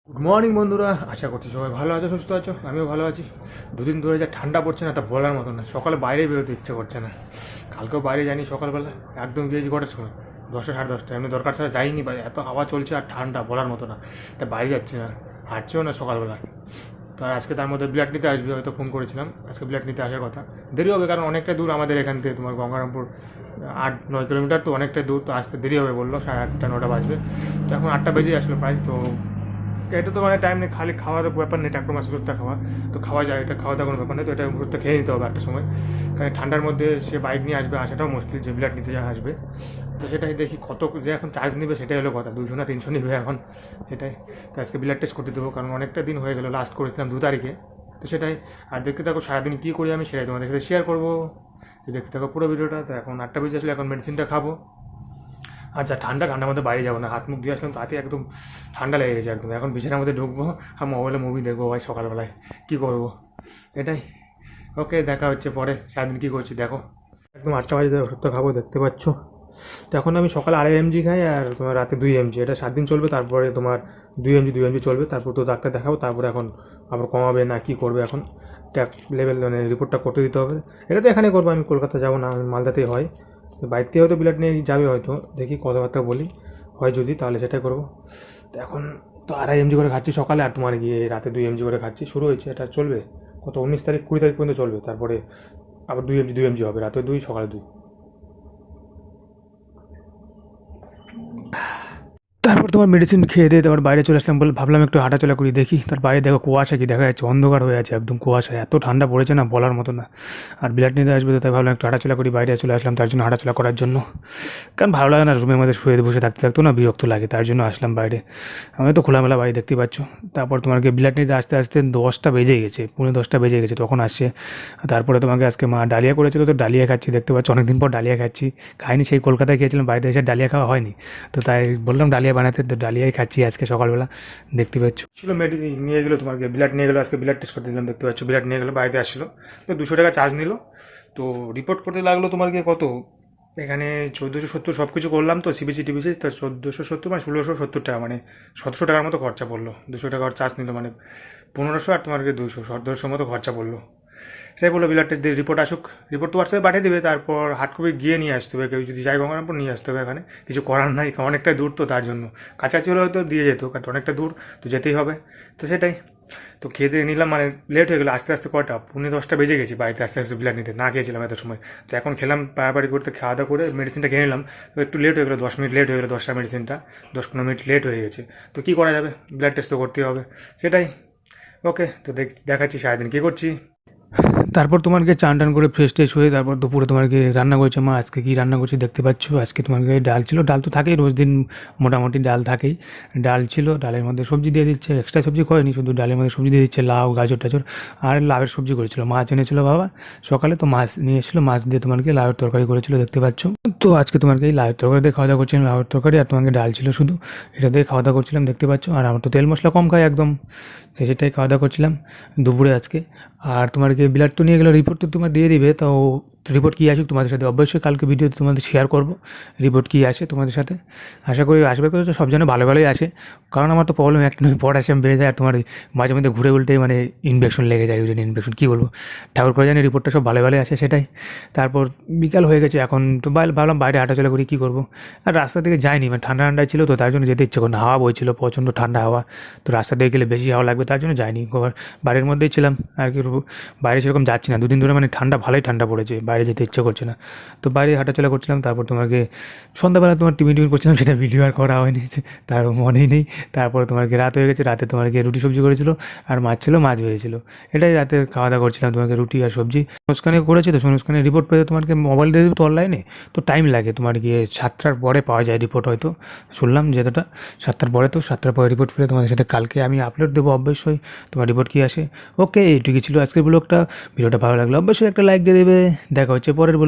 Good morning বন্ধুরা, আশা করছি সবাই ভালো আছো, সুস্থ আছো। আমিও ভালো আছি। দুদিন ধরে যা ঠান্ডা পড়ছে না, তা বলার মতো না। সকালে বাইরে বেরোতে ইচ্ছে করছে না। কালকেও বাইরে যাইনি, সকালবেলা একদম গিয়েছি কটার সময়, 10টা 10:30। এমনি দরকার ছাড়া যাইনি বাইরে, এত হাওয়া চলছে আর ঠান্ডা বলার মতো না। তাই বাইরে যাচ্ছি না, হাঁটছেও না সকালবেলা। তো আজকে তার মধ্যে ব্লাড নিতে আসবে, হয়তো ফোন করেছিলাম, আজকে ব্লাড নিতে আসার কথা। দেরি হবে কারণ অনেকটা দূর আমাদের এখান থেকে, তোমার গঙ্গারামপুর 8-9 কিলোমিটার, তো অনেকটা দূর। তো আসতে দেরি হবে বললো, 8:30 9টা বাজবে। তো এখন 8টা বেজে আসলো প্রায়। তো এটা তো মানে টাইম নেই, খালি খাওয়া দাওয়ার ব্যাপার নেই, টাকা মাছ ওষুধটা খাওয়া তো খাওয়া যায়, এটা খাওয়া দাওয়ার কোনো ব্যাপার নেই। তো এটা ওষুধটা খেয়ে নিতে হবে একটা সময়, কারণ ঠান্ডার মধ্যে সে বাইক নিয়ে আসবে, আসাটাও মুশকিল, যে ব্লাড নিতে যা আসবে। তো সেটাই দেখি কত যে এখন চার্জ নেবে, সেটাই হলো কথা, 200 না 300 নেবে এখন, সেটাই। তো আজকে ব্লাড টেস্ট করতে দেবো, কারণ অনেকটা দিন হয়ে গেলো, লাস্ট করেছিলাম 2 তারিখে। তো সেটাই। আর দেখতে থাকো সারাদিন কী করি আমি, সেটাই তোমাদের সাথে শেয়ার করবো। তো দেখতে থাকো পুরো ভিডিওটা। তো এখন 8টা বেজে আসলে এখন মেডিসিনটা খাবো। আর যা ঠান্ডার মধ্যে বাইরে যাবো না, হাত মুখ দিয়ে আসলাম, তাতে একদম ঠান্ডা লেগে গেছে একদম। এখন বিছানার মধ্যে ঢুকবো আর মোবাইলে মুভি দেখবো ভাই সকালবেলায়, কী করবো এটাই। ওকে, দেখা হচ্ছে পরে, সারাদিন কী করছি দেখো। একদম 8টা বাজে ওষুধটা খাবো, দেখতে পাচ্ছ। তো এখন আমি সকালে 2.5 mg খাই, আর তোমার রাতে 2 mg। এটা 7 দিন চলবে, তারপরে তোমার 2 mg চলবে, তারপর তো ডাক্তার দেখাবো, তারপরে এখন আবার কমাবে না কি করবে এখন, ট্যাক লেভেল মানে রিপোর্টটা করতে দিতে হবে। এটা তো এখানে করবো, আমি কলকাতা যাবো না, আমি মালদাতেই হয়। তো বাইরে থেকে হয়তো ব্লাড নিয়ে যাবে হয়তো, দেখি কথাবার্তা বলি, হয় যদি তাহলে সেটাই করবো। তো এখন তো 2.5 mg করে খাচ্ছি সকালে, আর তোমার গিয়ে রাতে 2 mg করে খাচ্ছি। শুরু হয়েছে, এটা চলবে কত 19 তারিখ 20 তারিখ পর্যন্ত চলবে, তারপরে আবার 2 mg হবে, রাতে 2 সকালে 2। তারপর তোমার মেডিসিন খেয়ে দিয়ে তারপর বাইরে চলে আসলাম, বলে ভাবলাম একটু হাঁটাচলা করি, দেখি। তার বাইরে দেখো কুয়াশা, কি দেখা যাচ্ছে, অন্ধকার হয়ে আছে একদম, কুয়াশা এত ঠান্ডা পড়েছে না বলার মতো না। আর ব্লাড নিতে আসবে, তো তাই ভাবলাম একটু হাঁটাচলা করি, বাইরে চলে আসলাম তার জন্য, হাঁটাচলা করার জন্য। কারণ ভালো লাগে না রুমের মধ্যে শুয়ে বসে থাকতে থাকতো না, বিরক্ত লাগে, তার জন্য আসলাম বাইরে। আমি তো খোলামেলা বাড়ি দেখতে পাচ্ছ। তারপর তোমাকে ব্লাড নিতে আসতে আসতে 10টা বেজে গেছে, 10:45 বেজে গেছে, তখন আসছে। তারপরে তোমাকে আজকে মা ডালিয়া করেছিল, তো ডালিয়া খাচ্ছি, দেখতে পাচ্ছ অনেকদিন পর ডালিয়া খাচ্ছি। খাইনি, সেই কলকাতায় খেয়েছিলাম, বাড়িতে এসে ডালিয়া খাওয়া হয়নি। তো তাই বললাম ডালিয়া বানাতে, তো ডালিয়াই খাচ্ছি আজকে সকালবেলা, দেখতে পাচ্ছ। ছিল মেডিসিন নিয়ে গেলো, তোমাকে ব্লাড নিয়ে গেলো, আজকে ব্লাড টেস্ট করতে দিলাম, দেখতে পাচ্ছ ব্লাড নিয়ে গেলো, বাড়িতে আসছিলো। তো 200 টাকা চার্জ নিল। তো রিপোর্ট করতে লাগলো তোমার গিয়ে কত, এখানে 1470 সব কিছু করলাম তো, সিবিসি টিবিসি, তো 1470 মানে 1670 টাকা, মানে 1700 টাকার মতো খরচা পড়লো। 200 টাকা চার্জ নিল, মানে 1500, আর তোমার 200 1700 মতো খরচা পড়লো। সেটাই বললো ব্লাড টেস্ট দিয়ে রিপোর্ট আসুক, রিপোর্ট তো হোয়াটসঅ্যাপে পাঠিয়ে দেবে, তারপর হার্ড কপি গিয়ে নিয়ে আসতে হবে, কেউ যদি যায় গঙ্গারামপুর নিয়ে আসতে হবে। এখানে কিছু করার নাই, অনেকটাই দূর, তো তার জন্য কাছাকাছি হলে হয়তো দিয়ে যেত, কারণ অনেকটা দূর, তো যেতেই হবে। তো সেটাই। তো খেয়ে দিয়ে নিলাম, মানে লেট হয়ে গেলো আস্তে আস্তে, কটা 9:45 বেজে গেছি বাড়িতে আস্তে আস্তে ব্লাড নিতে, না খেয়েছিলাম এত সময়। তো এখন খেলাম পাড়াপাড়ি করতে, খাওয়া দাওয়া করে মেডিসিনটা খেয়ে নিলাম। তো একটু লেট হয়ে গেলো, 10 মিনিট লেট হয়ে গেলো, 10টা মেডিসিনটা 10-15 মিনিট লেট হয়ে গেছে। তো কী করা যাবে, ব্লাড টেস্ট তো করতেই হবে, সেটাই। ওকে, তো দেখাচ্ছি সারাদিন কী করছি। তারপর তোমাকে চান টান করে ফ্রেশ ট্রেশ হয়ে তারপর দুপুরে তোমাকে রান্না করেছে মা। আজকে কী রান্না করছে দেখতে পাচ্ছ। আজকে তোমাকে ডাল ছিল, ডাল তো থাকেই রোজ দিন, মোটামুটি ডাল থাকেই। ডাল ছিল, ডালের মধ্যে সবজি দিয়ে দিচ্ছে, এক্সট্রা সবজি করেনি, শুধু ডালের মধ্যে সবজি দিয়ে দিচ্ছে, লাউ গাজর টাজর। আর লাউয়ের সবজি করেছিল, মাছ এনেছিল বাবা সকালে, তো মাছ নিয়ে এসেছিলো, মাছ দিয়ে তোমাকে লাউয়ের তরকারি করেছিল, দেখতে পাচ্ছ। তো আজকে তোমাকে এই লাউয়ের তরকারি দিয়ে খাওয়া দাওয়া করছিলাম, লাউয়ের তরকারি, আর তোমাকে ডাল ছিল শুধু, এটা দিয়ে খাওয়া দাওয়া করছিলাম, দেখতে পাচ্ছ। আর আমার তো তেল মশলা কম খাই একদম, সেটাই খাওয়া দাওয়া করছিলাম দুপুরে আজকে। আর তোমার কি ব্লাড তো নিয়ে গেলো, রিপোর্ট তো তোমার দিয়ে দিবে। তো রিপোর্ট কী আসুক তোমাদের সাথে অবশ্যই কালকে ভিডিওতে তোমাদের শেয়ার করবো, রিপোর্ট কী আসে তোমাদের সাথে। আশা করি আসবে, করে সব যেন ভালো ভালোই আসে, কারণ আমার তো প্রবলেম একটা নয়, পটাশিয়াম বেড়ে যায়, আর তোমার মাঝে মধ্যে ঘুরে উল্টে মানে ইনফেকশন লেগে যায়, ইউরিন ইনফেকশন, কী বলবো। ঠাকুর করে জানি রিপোর্টটা সব ভালো ভালোই আসে, সেটাই। তারপর বিকাল হয়ে গেছে, এখন তো ভাবলাম বাইরে হাঁটাচলা করি, কী করবো। আর রাস্তা থেকে যাইনি, মানে ঠান্ডা ঠান্ডায় ছিল, তো তার জন্য যেতে ইচ্ছে করে না, হাওয়া বইছিল প্রচণ্ড ঠান্ডা হাওয়া, তো রাস্তা দিয়ে গেলে বেশি হাওয়া লাগবে, তার জন্য যাইনি। বাড়ির মধ্যেই ছিলাম আর কি, বাইরে সেরকম যাচ্ছি না 2 দিন ধরে, মানে ঠান্ডা ভালোই ঠান্ডা পড়েছে, বাইরে যেতে ইচ্ছে করছে না। তো বাইরে হাঁটাচলা করছিলাম, তারপর তোমাকে সন্ধ্যাবেলা তোমার টিফিন করছিলাম, সেটা ভিডিও আর করা হয়নি, তার মনেই নেই। তারপর তোমাকে রাত হয়ে গেছে, রাতে তোমাকে রুটি সবজি করেছিল, আর মাছ ছিল, মাছ ভেজেছিল, এটাই রাতে খাওয়া দাওয়া করছিলাম, তোমাকে রুটি আর সবজি। সোনুস্কানে করেছে, তো সোনুস্কানের রিপোর্ট পেতে তোমাকে মোবাইল দিয়ে দেবে তো অনলাইনে, তো টাইম লাগে, তোমার গিয়ে 7টার পরে পাওয়া যায় রিপোর্ট, হয়তো শুনলাম যেটা 7টার পরে। তো 7টার পরে রিপোর্ট পেলে তোমাদের সাথে কালকে আমি আপলোড দেবো অবশ্যই, তোমার রিপোর্ট কী আসে। ওকে, এইটুকুই ছিল আজকের ব্লগটা। ভিডিওটা ভালো লাগলে অবশ্যই একটা লাইক দিয়ে দেবে। দেখা হচ্ছে পরের ব্লগে।